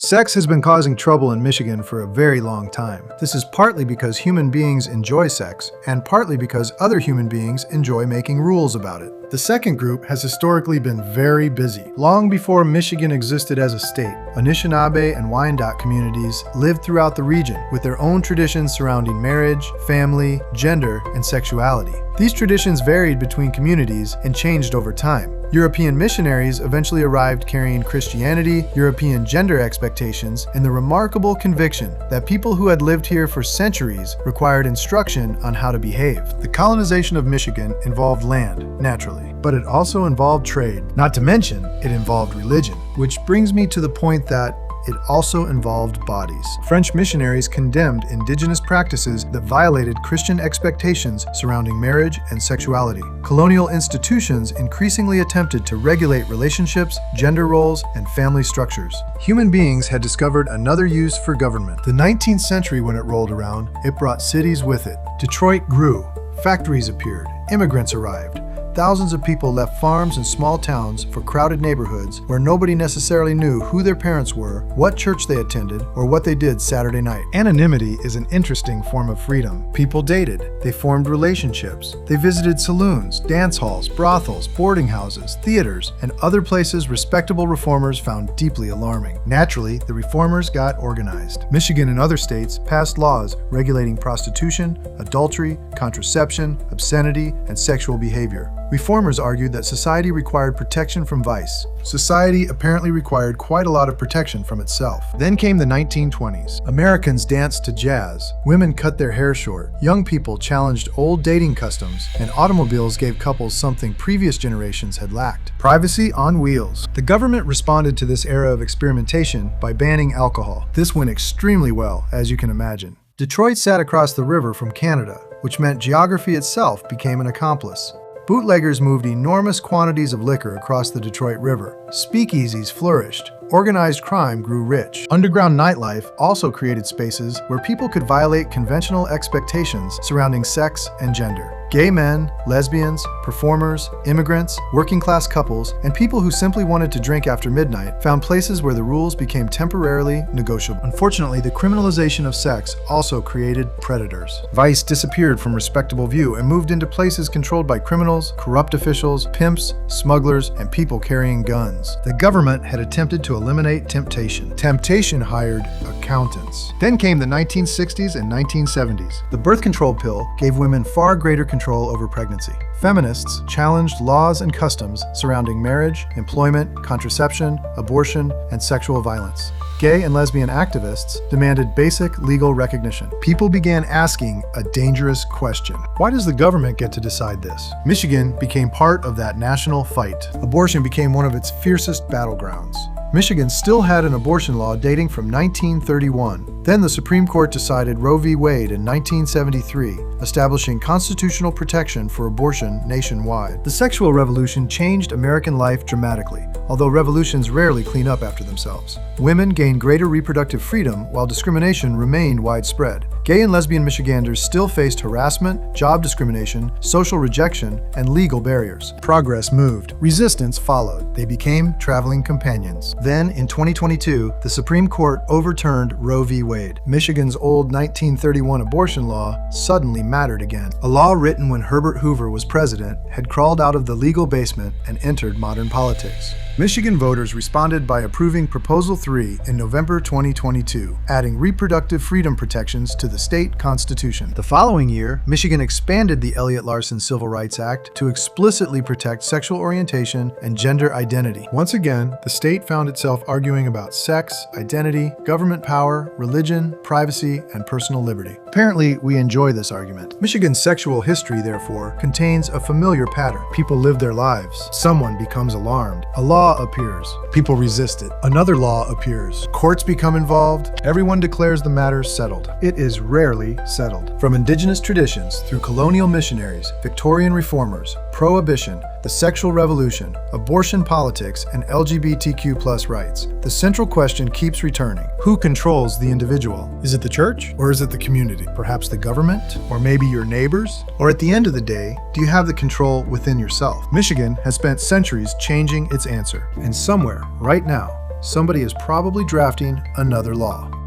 Sex has been causing trouble in Michigan for a very long time. This is partly because human beings enjoy sex, and partly because other human beings enjoy making rules about it. The second group has historically been very busy. Long before Michigan existed as a state, Anishinaabe and Wyandot communities lived throughout the region with their own traditions surrounding marriage, family, gender, and sexuality. These traditions varied between communities and changed over time. European missionaries eventually arrived carrying Christianity, European gender expectations, and the remarkable conviction that people who had lived here for centuries required instruction on how to behave. The colonization of Michigan involved land, naturally, but it also involved trade. Not to mention, it involved religion. Which brings me to the point that it also involved bodies. French missionaries condemned indigenous practices that violated Christian expectations surrounding marriage and sexuality. Colonial institutions increasingly attempted to regulate relationships, gender roles, and family structures. Human beings had discovered another use for government. The 19th century, when it rolled around, it brought cities with it. Detroit grew, factories appeared, immigrants arrived. Thousands of people left farms and small towns for crowded neighborhoods where nobody necessarily knew who their parents were, what church they attended, or what they did Saturday night. Anonymity is an interesting form of freedom. People dated, they formed relationships, they visited saloons, dance halls, brothels, boarding houses, theaters, and other places respectable reformers found deeply alarming. Naturally, the reformers got organized. Michigan and other states passed laws regulating prostitution, adultery, contraception, obscenity, and sexual behavior. Reformers argued that society required protection from vice. Society apparently required quite a lot of protection from itself. Then came the 1920s. Americans danced to jazz, women cut their hair short, young people challenged old dating customs, and automobiles gave couples something previous generations had lacked: privacy on wheels. The government responded to this era of experimentation by banning alcohol. This went extremely well, as you can imagine. Detroit sat across the river from Canada, which meant geography itself became an accomplice. Bootleggers moved enormous quantities of liquor across the Detroit River. Speakeasies flourished. Organized crime grew rich. Underground nightlife also created spaces where people could violate conventional expectations surrounding sex and gender. Gay men, lesbians, performers, immigrants, working-class couples, and people who simply wanted to drink after midnight found places where the rules became temporarily negotiable. Unfortunately, the criminalization of sex also created predators. Vice disappeared from respectable view and moved into places controlled by criminals, corrupt officials, pimps, smugglers, and people carrying guns. The government had attempted to eliminate temptation. Temptation hired accountants. Then came the 1960s and 1970s. The birth control pill gave women far greater control over pregnancy. Feminists challenged laws and customs surrounding marriage, employment, contraception, abortion, and sexual violence. Gay and lesbian activists demanded basic legal recognition. People began asking a dangerous question: why does the government get to decide this? Michigan became part of that national fight. Abortion became one of its fiercest battlegrounds. Michigan still had an abortion law dating from 1931. Then the Supreme Court decided Roe v. Wade in 1973, establishing constitutional protection for abortion nationwide. The sexual revolution changed American life dramatically, although revolutions rarely clean up after themselves. Women gained greater reproductive freedom while discrimination remained widespread. Gay and lesbian Michiganders still faced harassment, job discrimination, social rejection, and legal barriers. Progress moved. Resistance followed. They became traveling companions. Then, in 2022, the Supreme Court overturned Roe v. Wade. Michigan's old 1931 abortion law suddenly mattered again. A law written when Herbert Hoover was president had crawled out of the legal basement and entered modern politics. Michigan voters responded by approving Proposal 3 in November 2022, adding reproductive freedom protections to the state constitution. The following year, Michigan expanded the Elliott-Larsen Civil Rights Act to explicitly protect sexual orientation and gender identity. Once again, the state found itself arguing about sex, identity, government power, religion, privacy, and personal liberty. Apparently, we enjoy this argument. Michigan's sexual history, therefore, contains a familiar pattern. People live their lives. Someone becomes alarmed. A law appears. People resist it. Another law appears. Courts become involved. Everyone declares the matter settled. It is rarely settled. From indigenous traditions through colonial missionaries, Victorian reformers, prohibition, the sexual revolution, abortion politics, and LGBTQ+ rights, the central question keeps returning. Who controls the individual? Is it the church, or is it the community? Perhaps the government? Or maybe your neighbors? Or at the end of the day, do you have the control within yourself? Michigan has spent centuries changing its answer. And somewhere, right now, somebody is probably drafting another law.